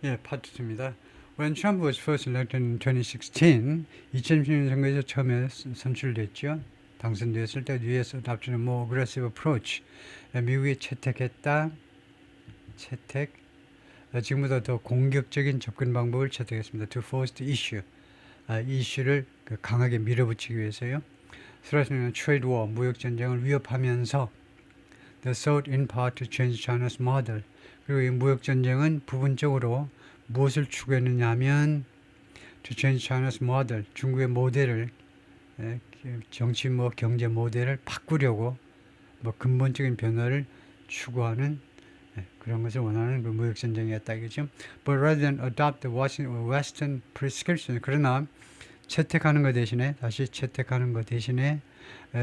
예, 파트 2입니다. When Trump was first elected in 2016, 2016년 선거에서 처음에 선출됐죠. 당선되었을 때 U.S. adopted a more aggressive approach. 미국이 채택했다. 채택. 지금보다 더 공격적인 접근 방법을 채택했습니다. To force the issue. 이 이슈를 강하게 밀어붙이기 위해서요. threatening a trade war, 무역 전쟁을 위협하면서 the sought in part to change China's model. 그리고 이 무역 전쟁은 부분적으로 무엇을 추구했느냐 하면 to change China's model, 중국의 모델을 정치 경제 모델을 바꾸려고 근본적인 변화를 추구하는 그런 것을 원하는 그 무역 전쟁이었다 이거죠. But rather than adopt the Western prescription, 그러나 채택하는 것 대신에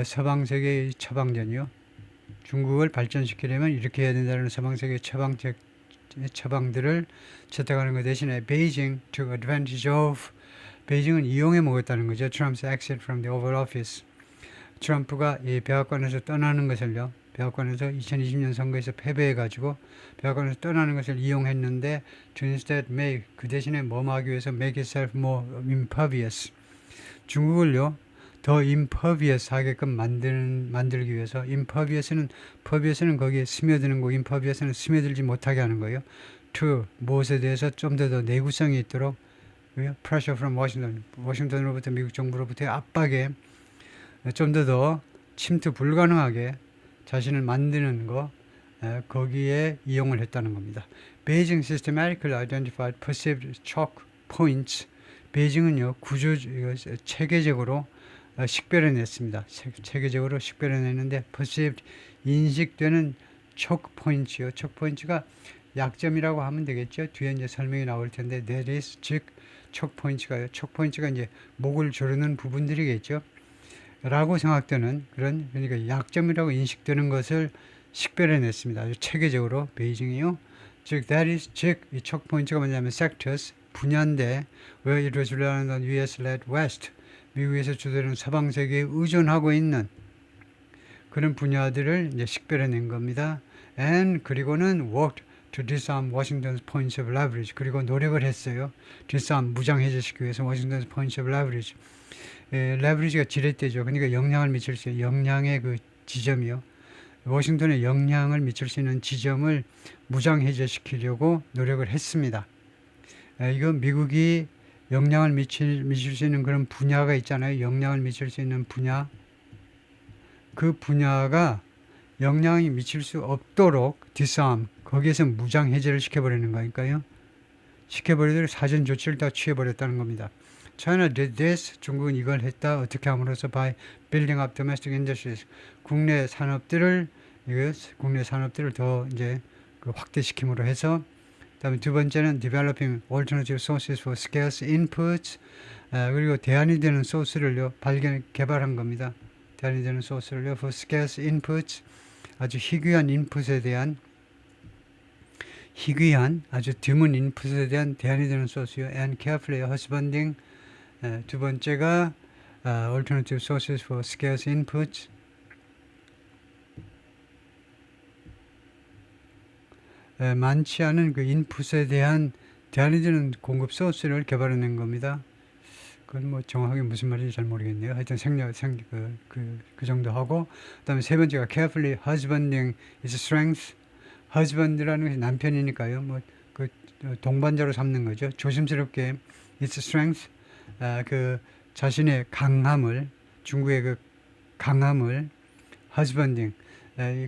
서방 세계의 처방전이요. 중국을 발전시키려면 이렇게 해야 된다는 서방 세계의 처방들을 채택하는 것 대신에 Beijing took advantage of, 베이징은 이용해 먹었다는 거죠. Trump's exit from the Oval Office. 트럼프가 이 백악관에서 떠나는 것을요. 백악관에서 2020년 선거에서 패배해가지고 백악관에서 떠나는 것을 이용했는데 to instead make, 그 대신에 뭐하기 위해서 make itself more impervious. 중국을요. 더 impervious 하게끔 만들기 위해서 pervious는 거기에 스며드는 거, impervious는 스며들지 못하게 하는 거예요. to, 무엇에 대해서 좀 더 내구성이 있도록 pressure from Washington, 워싱턴으로부터 미국 정부로부터의 압박에 좀 더 침투 불가능하게 자신을 만드는 거, 거기에 이용을 했다는 겁니다. Beijing systematically identified perceived choke points. 베이징은요, 체계적으로 식별해냈습니다. 체계적으로 식별해냈는데 perceived, 인식되는 choke points요. choke points가 약점이라고 하면 되겠죠. 뒤에 이제 설명이 나올 텐데 that is, 즉 choke points가요. choke points가 이제 목을 조르는 부분들이겠죠. 라고 생각되는 그러니까 약점이라고 인식되는 것을 식별해냈습니다. 아주 체계적으로 베이징이요. 즉, 이 choke point가 뭐냐면 sectors, 분야인데 where it was relying on US-led West, 미국에서 주도하는 서방 세계에 의존하고 있는 그런 분야들을 이제 식별해낸 겁니다. And 그리고는 worked to disarm Washington's points of leverage. 그리고 노력을 했어요. disarm, 무장해제시키기 위해서 Washington's points of leverage. 레버리지가 지렛대죠. 그러니까 영향을 미칠 수 있는 영향의 그 지점이요. 워싱턴에 영향을 미칠 수 있는 지점을 무장해제시키려고 노력을 했습니다. 이건 미국이 영향을 미칠 수 있는 그런 분야가 있잖아요. 영향을 미칠 수 있는 분야. 그 분야가 영향이 미칠 수 없도록 disarm, 거기에서 무장해제를 시켜버리는 거니까요. 시켜버리도록 사전 조치를 다 취해버렸다는 겁니다. China did this. 중국은 이걸 했다. 어떻게 함으로써 by building up domestic industries. 국내 산업들을 더 이제 확대시킴으로 해서, 그다음에 두 번째는 developing alternative sources for scarce inputs. 그리고 대안이 되는 소스를요 개발한 겁니다. 대안이 되는 소스를요 for scarce inputs. 아주 희귀한 인풋에 대한 아주 드문 인풋에 대한 대안이 되는 소스요. And carefully husbanding. 두 번째가 alternative sources for scarce inputs. 많지 않은 그 인풋에 대한 대안이 되는 공급 소스를 개발해낸 겁니다. 그건 뭐 정확하게 무슨 말인지 잘 모르겠네요. 하여튼 그 정도 하고, 그다음에 세 번째가 carefully husbanding its strength. husband라는 것이 남편이니까요. 그 동반자로 삼는 거죠. 조심스럽게 its strength, 자신의 강함을, 중국의 그 강함을 husbanding,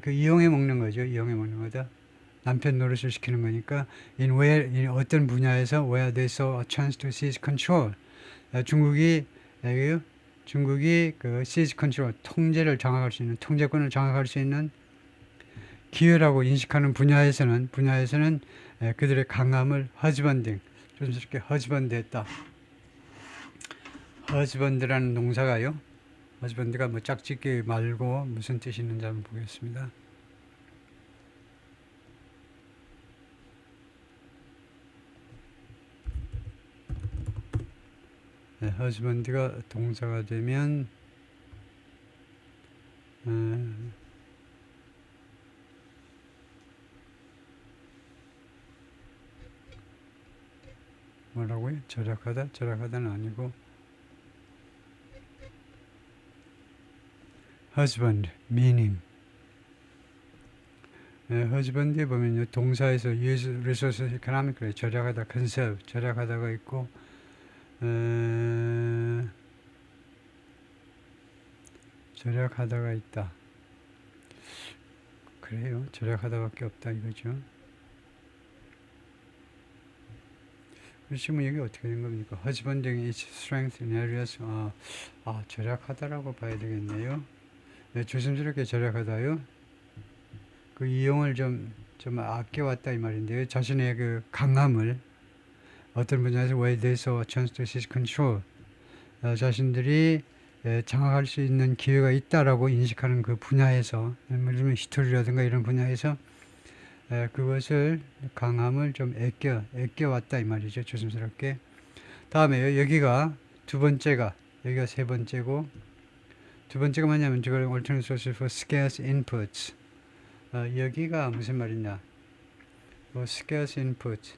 이용해 먹는 거죠. 이용해 먹는 거다. 남편 노릇을 시키는 거니까 in 어떤 분야에서 where they saw a chance to seize control. 중국이 그 seize control, 통제권을 장악할 수 있는 기회라고 인식하는 분야에서는 그들의 강함을 husbanding, 조심스럽게 husband했다. husband라는 동사가요. husband가 짝짓기 말고 무슨 뜻이 있는지 한번 보겠습니다. husband가 동사가 되면 뭐라고요? 절약하다? 절약하다는 아니고 husband, meaning. husband에 보면요, 동사에서 use resources economically 절약하다, conserve, 절약하다가 있고, 절약하다가 있다. 그래요. 절약하다밖에 없다 이거죠. 그렇지만 여기 어떻게 된 겁니까? husbanding its strength in areas. 절약하다라고 봐야 되겠네요. 네, 조심스럽게 절약하다요. 그 이용을 좀 아껴왔다 이 말인데요. 자신의 그 강함을 어떤 분야에서 where they saw a chance to seize control. 자신들이 장악할 수 있는 기회가 있다라고 인식하는 그 분야에서, 예를 들면 히스토리라든가 이런 분야에서 그것을 강함을 좀 애껴왔다 이 말이죠. 조심스럽게. 다음에요. 여기가 두 번째가, 여기가 세 번째고, 두 번째가 뭐냐면 저걸 alternate sources for scarce inputs. 여기가 무슨 말이냐? scarce input.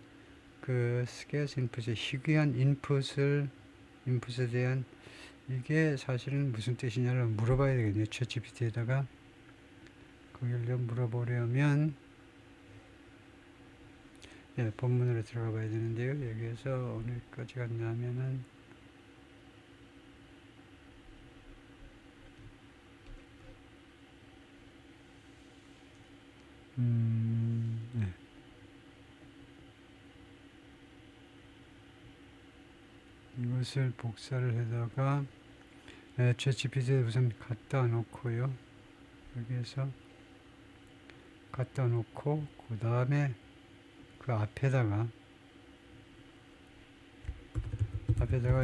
그 scarce input의 희귀한 인풋에 대한, 이게 사실은 무슨 뜻이냐를 물어봐야 되겠네요. 챗GPT에다가 거기를 좀 물어보려면 본문으로 들어가 봐야 되는데요. 여기에서 어느까지 갔냐면은 네. 이것을 복사를 해다가 챗GPT에 우선 갖다 놓고요. 여기에서 갖다 놓고 그 다음에 그 앞에다가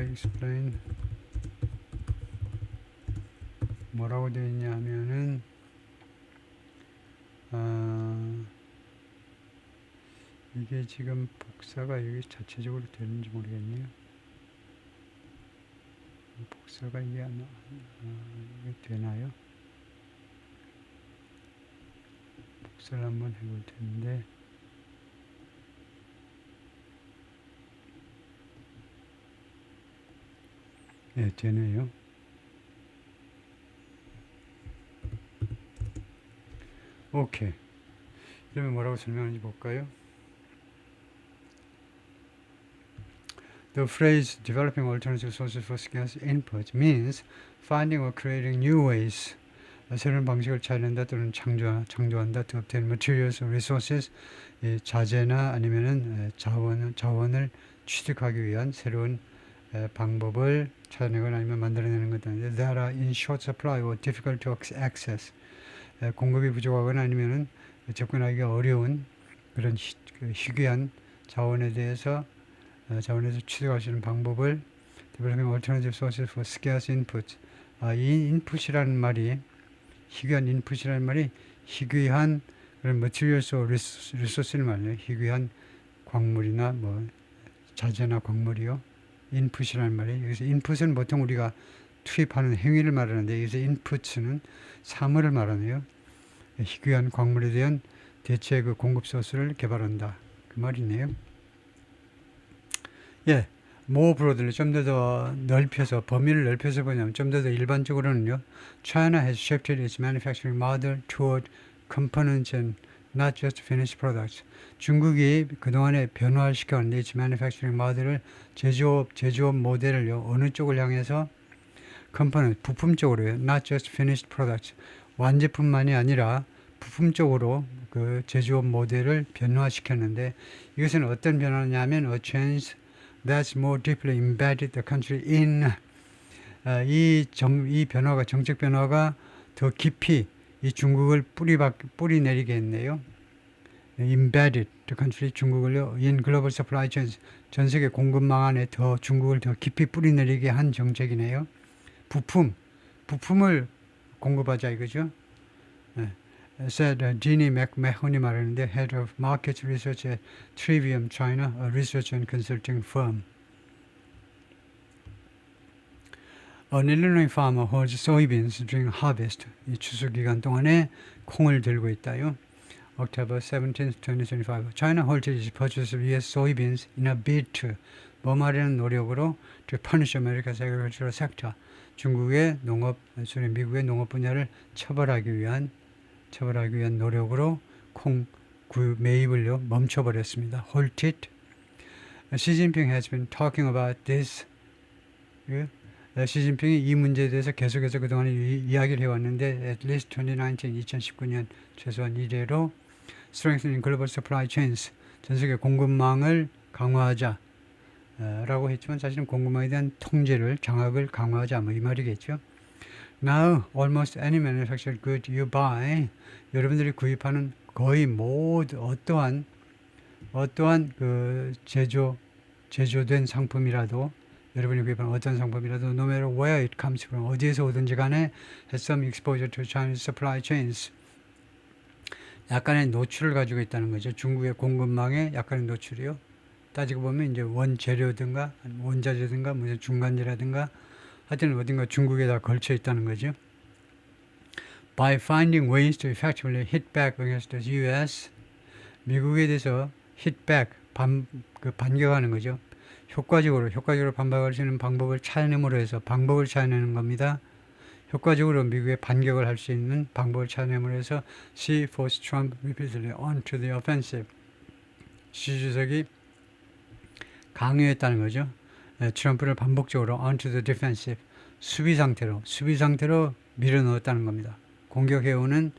explain 뭐라고 되어 있냐 하면은 이게 지금 복사가 여기 자체적으로 되는지 모르겠네요. 복사가 이게 되나요? 복사를 한번 해볼 텐데 되네요. 오케이. 그러면 뭐라고 설명하는지 볼까요? The phrase developing alternative sources for scarce input means finding or creating new ways. 새로운 방식을 찾는다 또는 창조한다 to obtain materials or resources. 자재나 아니면은 자원을 취득하기 위한 새로운 방법을 찾아내거나 아니면 만들어내는 것들인데 that are in short supply or difficult to access. 공급이 부족하거나 아니면은 접근하기가 어려운 그런 희귀한 자원에 대해서 자원에서 취득할 수 있는 방법을 developing alternative sources for scarce input. 이 인풋이라는 말이, 희귀한 인풋이라는 말이 희귀한 그런 materials or resource를 말해요. 희귀한 광물이나 뭐 자재나 광물이요. 인풋이라는 말이에요. 여기서 인풋은 보통 우리가 투입하는 행위를 말하는데 여기서 인풋은 사물을 말하네요. 희귀한 광물에 대한 대체 그 공급 소스를 개발한다. 그 말이네요. more broadly, 좀 더 넓혀서, 범위를 넓혀서 보냐면 좀 더 일반적으로는요. China has shifted its manufacturing model toward components and not just finished products. 중국이 그동안에 변화시켰는데 its manufacturing model을 제조업 모델을요. 어느 쪽을 향해서 component, 부품 쪽으로요. not just finished products. 완제품만이 아니라 부품 쪽으로 그 제조업 모델을 변화시켰는데 이것은 어떤 변화냐면 a change that's more deeply embedded the country in. 이 변화가, 정책 변화가 더 깊이 이 중국을 뿌리 내리게 했네요. embedded the country, 중국을요, in global supply chains, 전 세계 공급망 안에 더 중국을 더 깊이 뿌리 내리게 한 정책이네요. 부품을 공급하자 이거죠. said Jeannie McMahon이 말하는데 Head of Market Research at Trivium China, a research and consulting firm. An Illinois farmer holds soybeans during harvest. 이 추수 기간 동안에 콩을 들고 있다요. October 17, 2025. China halted its purchase of U.S. soybeans in a bid to 범하려는 노력으로 to punish America's agricultural sector. 중국의 농업, 미국의 농업 분야를 처벌하기 위한 노력으로 매입을요 멈춰버렸습니다. Halt it. Xi Jinping has been talking about this. 시진핑이 이 문제에 대해서 계속해서 그동안 이야기를 해왔는데 at least 2019년 최소한 이래로 strengthening global supply chains, 전 세계 공급망을 강화하자 라고 했지만 사실은 공급망에 대한 통제를, 장악을 강화하자 뭐 이 말이겠죠. Now almost any manufactured good you buy, 여러분들이 구입하는 거의 모두 어떠한 그 제조된 상품이라도, 여러분이 구입하는 어떤 상품이라도 no matter where it comes from, 어디에서 오든지 간에 has some exposure to Chinese supply chains, 약간의 노출을 가지고 있다는 거죠. 중국의 공급망에 약간의 노출이요. 따지고 보면 이제 원재료든가 원자재든가 무슨 중간재라든가 하여튼 어딘가 중국에 다 걸쳐 있다는 거죠. By finding ways to effectively hit back against the US, 미국에 대해서 hit back, 반격하는 거죠. 효과적으로 반박할 수 있는 방법을 찾아내므로 해서, 방법을 찾아내는 겁니다. 효과적으로 미국에 반격을 할 수 있는 방법을 찾아내므로 해서 Xi forced Trump repeatedly onto the offensive. 시 주석이 강요했다는 거죠. 트럼프를 반복적으로 onto the defensive, 수비 상태로 밀어넣었다는 겁니다. 공격해오는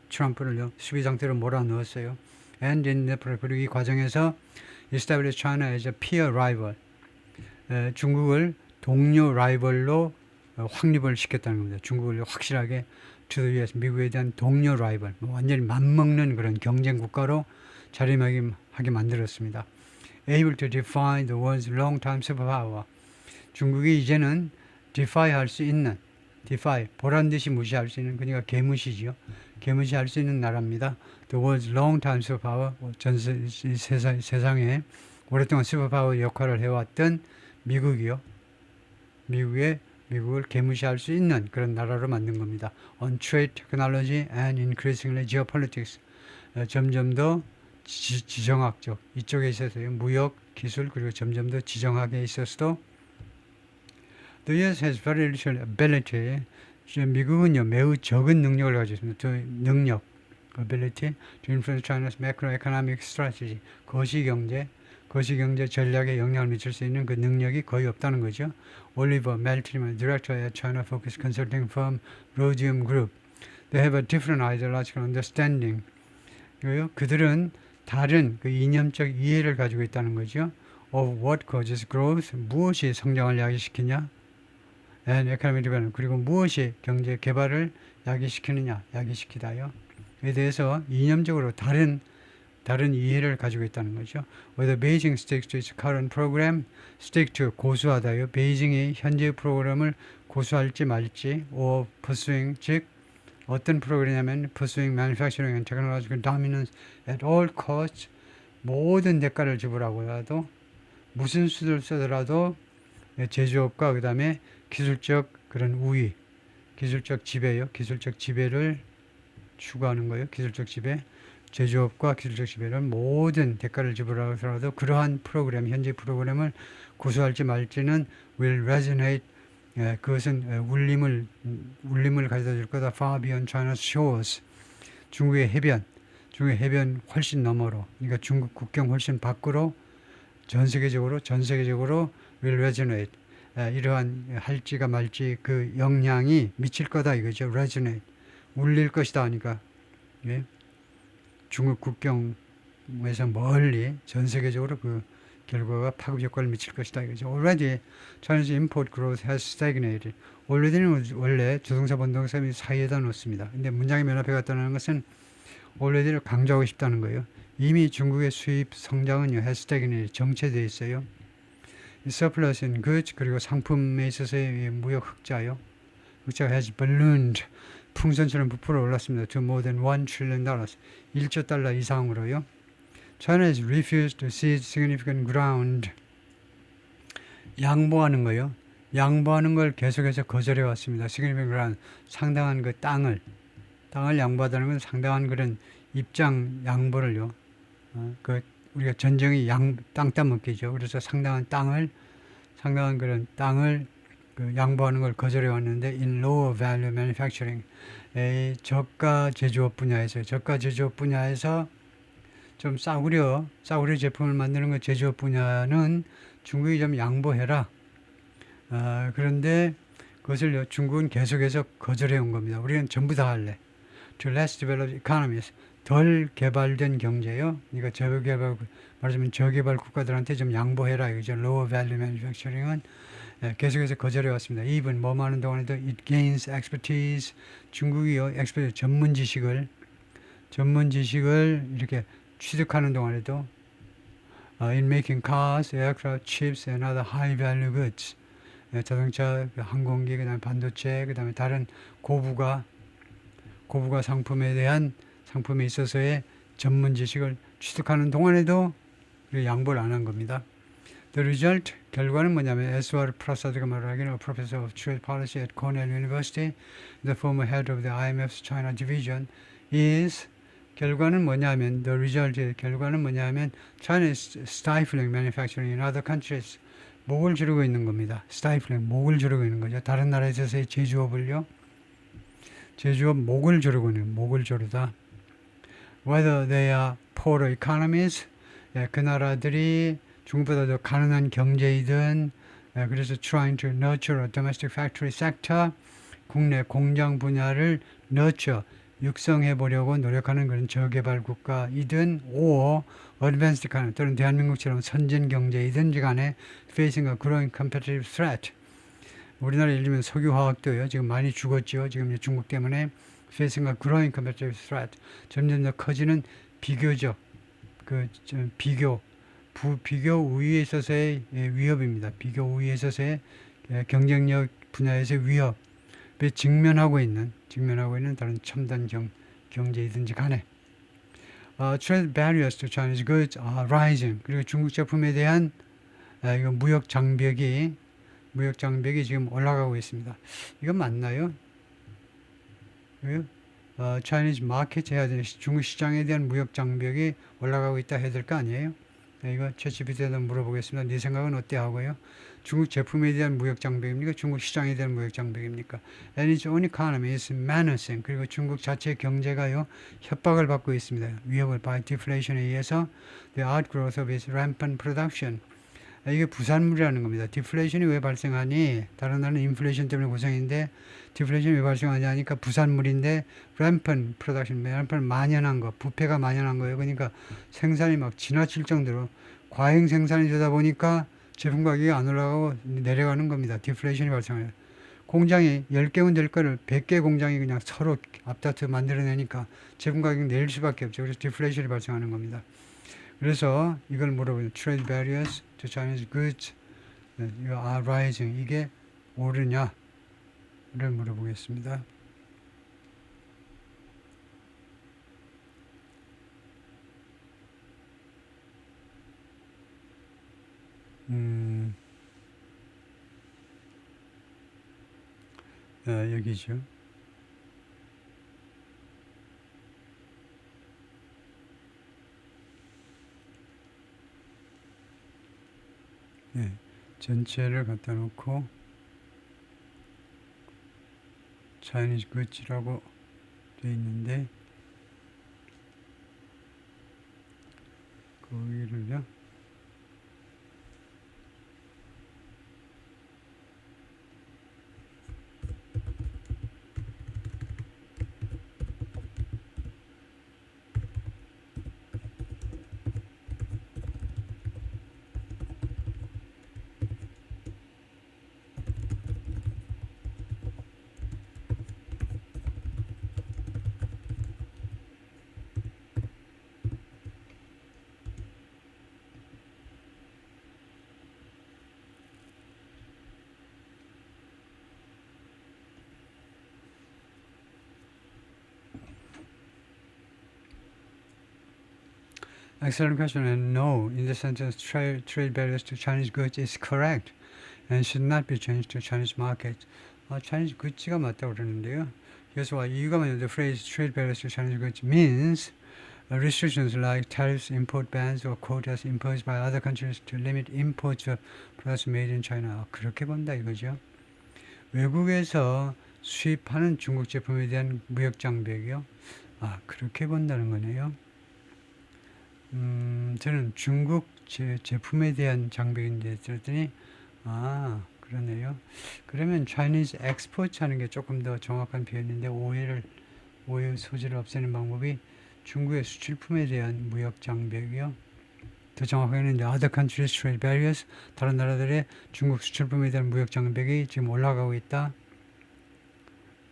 트럼프를 수비 상태로 몰아넣었어요. And in the 그리고 이 과정에서 establish China as a peer rival, 중국을 동료 라이벌로 확립을 시켰다는 겁니다. 중국을 확실하게 to the US, 미국에 대한 동료 라이벌, 완전히 맞먹는 그런 경쟁 국가로 자리매김하게 만들었습니다. Able to defy the world's long-time superpower. 중국이 이제는 defy 할 수 있는, 보란 듯이 무시할 수 있는, 그러니까 개무시죠. 개무시할 수 있는 나라입니다. The world's long-time superpower, 전 세상에 오랫동안 슈퍼파워 역할을 해왔던 미국이요. 미국을 개무시할 수 있는 그런 나라로 만든 겁니다. On trade, technology, and increasingly geopolitics. 점점 더 지정학적, 이쪽에 있어서요. 무역, 기술, 그리고 점점 더 지정학에 있어서도 The US has very little ability. 미국은요, 매우 적은 능력을 가지고 있습니다. ability to influence China's macroeconomic strategy. 거시경제 전략에 영향을 미칠 수 있는 그 능력이 거의 없다는 거죠. Oliver Meltman, director at China Focus Consulting Firm Rhodium Group. They have a different ideological understanding. 그들은 다른 그 이념적 이해를 가지고 있다는 거죠. Of what causes growth, 무엇이 성장을 야기시키냐, and economic development, 그리고 무엇이 경제 개발을 야기시키다요. 에 대해서 이념적으로 다른 이해를 가지고 있다는 거죠. Whether Beijing sticks to its current program, stick to 고수하다요. 베이징이 현재 프로그램을 고수할지 말지, or pursuing, 즉 어떤 프로그램이냐면 pursuing manufacturing and technological dominance at all costs, 모든 대가를 지불하고라도 무슨 수를 쓰더라도 제조업과 그 다음에 기술적 그런 우위, 기술적 지배요. 기술적 지배를 추구하는 거예요. 기술적 지배, 제조업과 기술적 지배를 모든 대가를 지불하더라도 그러한 프로그램, 현재 프로그램을 고수할지 말지는 will resonate. 그것은 울림을 가져다 줄 거다. Far beyond China's shores. 중국의 해변 훨씬 너머로, 그러니까 중국 국경 훨씬 밖으로 전 세계적으로 will resonate. 이러한 할지가 말지 그 영향이 미칠 거다 이거죠. resonate. 울릴 것이다 하니까, 예? 중국 국경에서 멀리 전 세계적으로 그 결과가 파급 효과를 미칠 것이다 이거죠. Already China's import growth has stagnated. already는 원래 조동사 본동사 사이에다 놓습니다. 근데 문장의 면합에 갔다는 것은 already를 강조하고 싶다는 거예요. 이미 중국의 수입 성장은요, has stagnated, 정체되어 있어요. surplus in goods, 그리고 상품에 있어서의 무역 흑자요. 흑자가 has ballooned, 풍선처럼 부풀어 올랐습니다. to more than $1 trillion, 1조 달러 이상으로요. China has refused to cede significant ground. 양보하는 거요. 양보하는 걸 계속해서 거절해 왔습니다. significant ground, 상당한 그 땅을 양보하다는 건 상당한 그런 입장 양보를요. 우리가 전쟁이 땅 따먹기죠. 그래서 상당한 그런 땅을 그 양보하는 걸 거절해 왔는데 in lower value manufacturing 저가 제조업 분야에서 좀 싸구려 제품을 만드는 거 제조업 분야는 중국이 좀 양보해라. 그런데 그것을 중국은 계속해서 거절해 온 겁니다. 우리는 전부 다 할래. To less developed economies. 덜 개발된 경제요. 그러니까 말하자면 저개발 국가들한테 좀 양보해라. 이거죠. Lower value manufacturing은 계속해서 거절해 왔습니다. even 뭐 하는 동안에도 it gains expertise. 중국이요. expertise 전문 지식을 이렇게 취득하는 동안에도 in making cars, aircraft, chips and other high value goods. 자동차, 항공기, 그다음에 반도체, 그다음에 다른 고부가 상품에 있어서의 전문 지식을 취득하는 동안에도 양보를 안 한 겁니다. The result, 결과는 뭐냐면 에스와르 프라사드가 말하기는 a professor of trade policy at Cornell University, the former head of the IMF's China division, is 결과는 뭐냐면 China is stifling manufacturing in other countries. 목을 조르고 있는 겁니다. stifling, 목을 조르고 있는 거죠. 다른 나라에서의 제조업 목을 조르다. Whether they are poorer economies, 그 나라들이 중국보다 더 가난한 경제이든, 그래서 trying to nurture a domestic factory sector, 국내 공장 분야를 육성해 보려고 노력하는 그런 저개발 국가이든, or advanced economy 또는 대한민국처럼 선진 경제이든지 간에 facing a growing competitive threat. 우리나라 예를 들면 석유화학도요. 지금 많이 죽었죠. 지금 중국 때문에 facing a growing competitive threat. 점점 더 커지는 비교적 비교 우위에 있어서의 위협입니다. 비교 우위에 있어서의 경쟁력 분야에서의 위협에 직면하고 있는 다른 첨단 경제이든지 간에 trade barriers to Chinese goods are rising. 그리고 중국 제품에 대한 이거 무역 장벽이 지금 올라가고 있습니다. 이건 맞나요? Chinese market 해야 되는 중국 시장에 대한 무역 장벽이 올라가고 있다 해야 될 거 아니에요? 이거 챗GPT에도 물어보겠습니다. 네 생각은 어때 하고요. 중국 제품에 대한 무역 장벽입니까? 중국 시장에 대한 무역 장벽입니까? And its own economy is menacing. 그리고 중국 자체 경제가요 협박을 받고 있습니다. 위협을 by deflation에 의해서 the outgrowth of its rampant production. 이게 부산물이라는 겁니다. 디플레이션이 왜 발생하니? 다른 나라는 인플레이션 때문에 고생인데 디플레이션이 왜 발생하냐 하니까 부산물인데 rampant production, rampant 만연한 거, 부패가 만연한 거예요. 그러니까 생산이 막 지나칠 정도로 과잉 생산이 되다 보니까 제품 가격이 안 올라가고 내려가는 겁니다. 디플레이션이 발생해요. 공장이 10개면 될 거를 100개 공장이 그냥 서로 앞다투 만들어내니까 제품 가격이 내릴 수밖에 없죠. 그래서 디플레이션이 발생하는 겁니다. 그래서 이걸 물어보죠. Trade barriers to Chinese goods are rising. 이게 오르냐를 물어보겠습니다. 여기죠. 네, 전체를 갖다 놓고 Chinese goods라고 되어 있는데 거기를요. Excellent question. And no, in the sentence, trade barriers to Chinese goods is correct and should not be changed to Chinese market. Chinese goods가 맞다고 그러는데요. Here's why. 이유가 뭐냐면 the phrase trade barriers to Chinese goods means restrictions like tariffs, import bans, or quotas imposed by other countries to limit imports of products made in China. 그렇게 본다 이거죠. 외국에서 수입하는 중국 제품에 대한 무역 장벽이요. 그렇게 본다는 거네요. 저는 중국 제품에 대한 장벽인데 들었더니 그러네요. 그러면 Chinese export 하는 게 조금 더 정확한 표현인데 오해 소지를 없애는 방법이 중국의 수출품에 대한 무역 장벽이요. 더 정확하게는 other countries trade barriers, 다른 나라들의 중국 수출품에 대한 무역 장벽이 지금 올라가고 있다.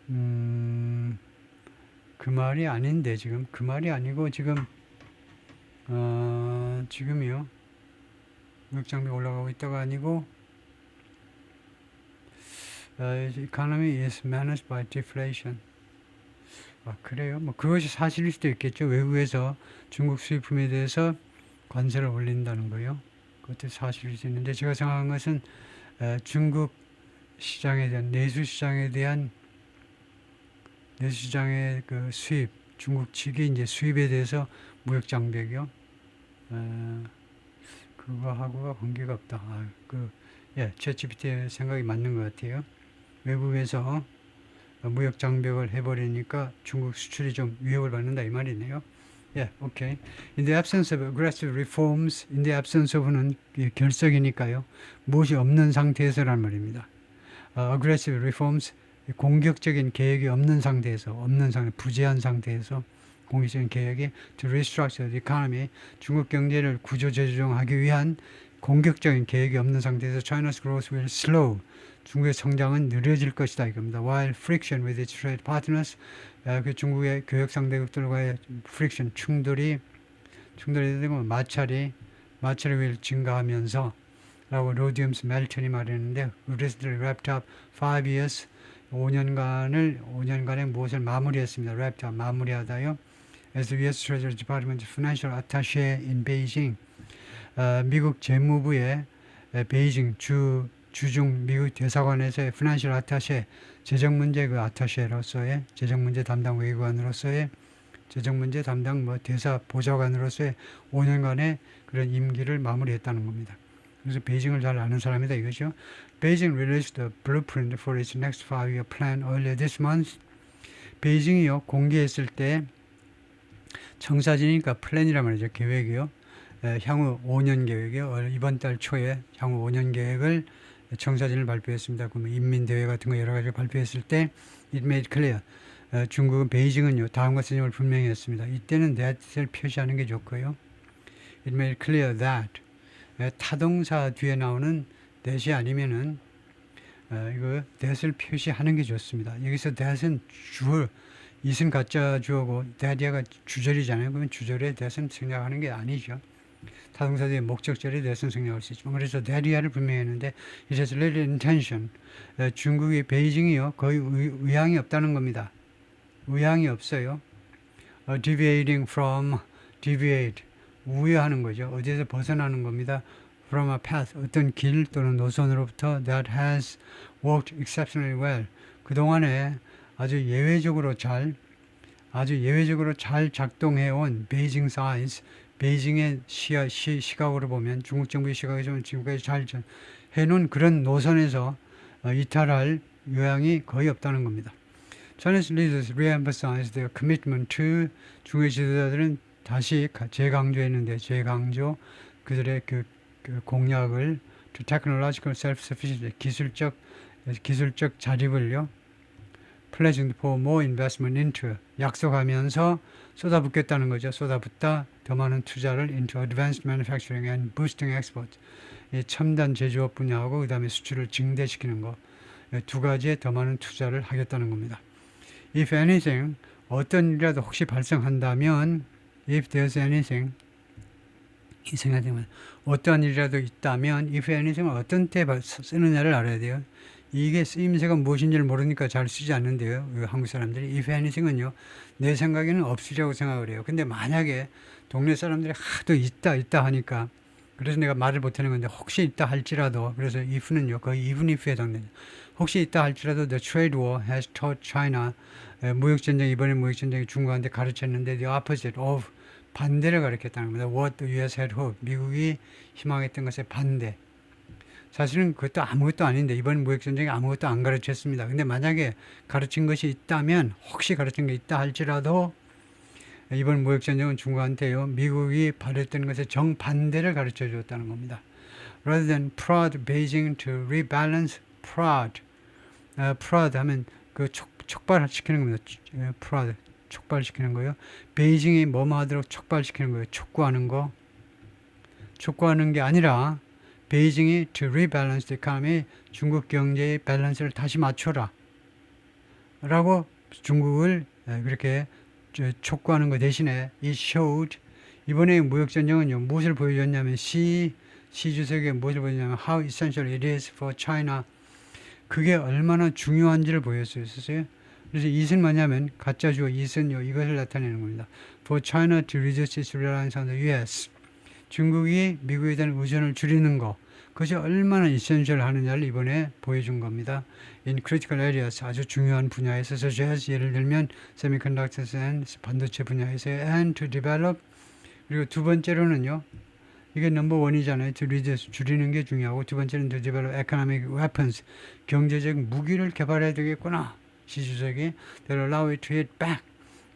그 말이 아닌데 지금 그 말이 아니고 지금이요. 무역 장벽 올라가고 있다가 아니고 economy is managed by deflation. 그래요. 뭐 그것이 사실일 수도 있겠죠. 외국에서 중국 수입품에 대해서 관세를 올린다는 거요. 그것도 사실일 수 있는데 제가 생각한 것은 중국 시장에 대한 내수 시장의 그 수입, 중국 측의 이제 수입에 대해서 무역 장벽이요. 그거하고가 관계가 없다. 챗GPT의 생각이 맞는 것 같아요. 외국에서 무역 장벽을 해버리니까 중국 수출이 좀 위협을 받는다 이 말이네요. Okay. In the absence of aggressive reforms, in the absence of는 결석이니까요. 무엇이 없는 상태에서란 말입니다. aggressive reforms, 공격적인 계획이 없는 상태에서, 부재한 상태에서 공격적인 계획이 to restructure the economy, 중국 경제를 구조 재조정하기 위한 공격적인 계획이 없는 상태에서 China's growth will slow. 중국의 성장은 느려질 것이다 이겁니다. While friction with its trade partners, 그 중국의 교역 상대국들과의 friction 충돌이 되고 마찰이 will 증가하면서 라고 로디움스 멜튼이 말했는데 recently wrapped up 5 years 5년간의 무엇을 마무리했습니다. wrapped up 마무리하다요. As the U.S. Treasury Department Financial Attaché in Beijing, 미국 재무부의 베이징 주중 미국 대사관에서의 Financial Attaché 재정문제 아타셰로서의 재정문제 담당 외교관으로서의 재정문제 담당 대사 보좌관으로서의 5년간의 그런 임기를 마무리했다는 겁니다. 그래서 베이징을 잘 아는 사람이다 이거죠. Beijing released the blueprint for its next 5-year plan earlier this month. 베이징이요 공개했을 때 청사진이니까 플랜이란 말이죠. 계획이요. 향후 5년 계획이요. 이번 달 초에 향후 5년 계획을 청사진을 발표했습니다. 그러면 인민대회 같은 거 여러 가지 발표했을 때 it made clear. 중국은 베이징은요 다음과 쓰임을 분명히 했습니다. 이때는 that을 표시하는 게 좋고요. It made clear that. 타동사 뒤에 나오는 that이 아니면은 이거 that을 표시하는 게 좋습니다. 여기서 that은 it은 가짜 주어고 that이가 주절이잖아요. 그러면 주절에 that은 생략하는 게 아니죠. 타동사 뒤에 목적절에 that은 생략할 수 있지만 그래서 that이야를 분명히 했는데 it has little intention. 중국의 베이징이요 거의 의향이 없다는 겁니다. 의향이 없어요. deviating from deviate 우회하는 거죠. 어디에서 벗어나는 겁니다. from a path 어떤 길 또는 노선으로부터 that has worked exceptionally well. 그동안에 아주 예외적으로 잘 작동해온 베이징 사이즈 베이징의 시각으로 보면 중국 정부의 시각에서 보면 지금까지 잘 해놓은 그런 노선에서 이탈할 요양이 거의 없다는 겁니다. Chinese leaders re-emphasized their commitment to 중국의 지도자들은 다시 재강조했는데 그들의 그 공약을 to technological self-sufficiency 기술적 자립을요 pledging for more investment into 약속하면서 쏟아붓겠다는 거죠. 쏟아붓다 더 많은 투자를 into advanced manufacturing and boosting export 첨단 제조업 분야하고 그 다음에 수출을 증대시키는 거 두 가지에 더 많은 투자를 하겠다는 겁니다. If anything 어떤 일이라도 혹시 발생한다면 if there's anything 이 생각되면 어떠한 일이라도 있다면 if anything은 어떤 때 쓰느냐를 알아야 돼요. 이게 쓰임새가 무엇인지를 모르니까 잘 쓰지 않는데요. 한국 사람들이 if anything은요. 내 생각에는 없으리라고 생각을 해요. 근데 만약에 동네 사람들이 하도 있다 하니까 그래서 내가 말을 못하는 건데 혹시 있다 할지라도 그래서 if는요. 거의 even if에 해당돼요. 혹시 있다 할지라도 the trade war has taught China 무역전쟁 이번에 무역전쟁이 중국한테 가르쳤는데 the opposite of 반대를 가리켰다는 겁니다. What the US had hoped. 미국이 희망했던 것의 반대. 사실은 그것도 아무것도 아닌데 이번 무역전쟁이 아무것도 안 가르쳤습니다. 근데 만약에 가르친 것이 있다면 혹시 가르친 게 있다 할지라도 이번 무역전쟁은 중국한테요. 미국이 바랬던 것의 정반대를 가르쳐 주었다는 겁니다. Rather than prod Beijing to rebalance, prod 하면 그 촉발시키는 겁니다. prod 촉발시키는 거예요. 베이징이 뭐뭐 하도록 촉발시키는 거예요. 촉구하는 거. 촉구하는 게 아니라 베이징이 to rebalance the economy, 중국 경제의 밸런스를 다시 맞춰라 라고 중국을 그렇게 촉구하는 것 대신에 it showed, 이번에 무역전쟁은요 무엇을 보여줬냐면 시 주석이 무엇을 보여줬냐면 how essential it is for China, 그게 얼마나 중요한지를 보였어요. 그래서 이은 뭐냐면 가짜 주어 이은요 이것을 나타내는 겁니다. For China to reduce its reliance on the US, 중국이 미국에 대한 의존을 줄이는 거, 그것이 얼마나 essential 하느냐를 이번에 보여준 겁니다. In critical areas, 아주 중요한 분야에서 such as, 예를 들면 semiconductors and 반도체 분야에서 and to develop, 그리고 두 번째로는요 이게 넘버 원이잖아요. to reduce 줄이는 게 중요하고, 두 번째는 to develop economic weapons, 경제적 무기를 개발해야 되겠구나. 시 주석이 that allow it to hit back,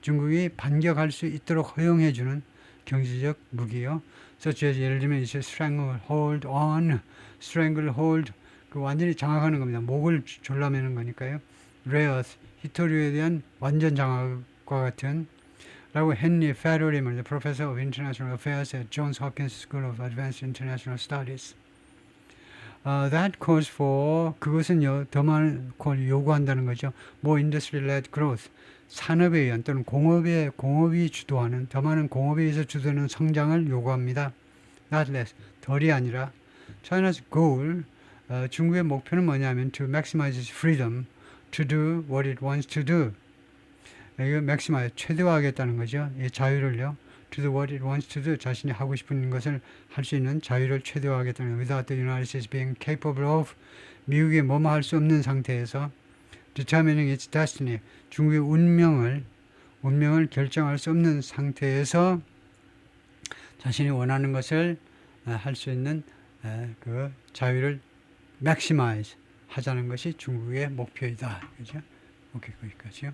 중국이 반격할 수 있도록 허용해주는 경제적 무기요. such as, 예를 들면 이제 stranglehold on, stranglehold 그 완전히 장악하는 겁니다. 목을 졸라매는 거니까요. rare earth, 히토류에 대한 완전 장악과 같은, 라고 헨리 페럴이 말이죠. Professor of International Affairs at Johns Hopkins School of Advanced International Studies. That calls for, 그것은요 더 많은 요구한다는 거죠. More industry-led growth, 산업에 의한 또는 공업이 주도하는, 더 많은 공업에 의해서 주도하는 성장을 요구합니다. Not less, 덜이 아니라. China's goal, 중국의 목표는 뭐냐면 to maximize its freedom to do what it wants to do. 이거 maximize, 최대화하겠다는 거죠. 이 자유를요. to do what it wants to do, 자신이 하고 싶은 것을 할 수 있는 자유를 최대화하겠다는 거예요. Without the United States being capable of, 미국이 뭐뭐 할 수 없는 상태에서 determining its destiny, 중국의 운명을 결정할 수 없는 상태에서 자신이 원하는 것을 할 수 있는 그 자유를 maximize 하자는 것이 중국의 목표이다. 그죠? 오케이, 거기까지요.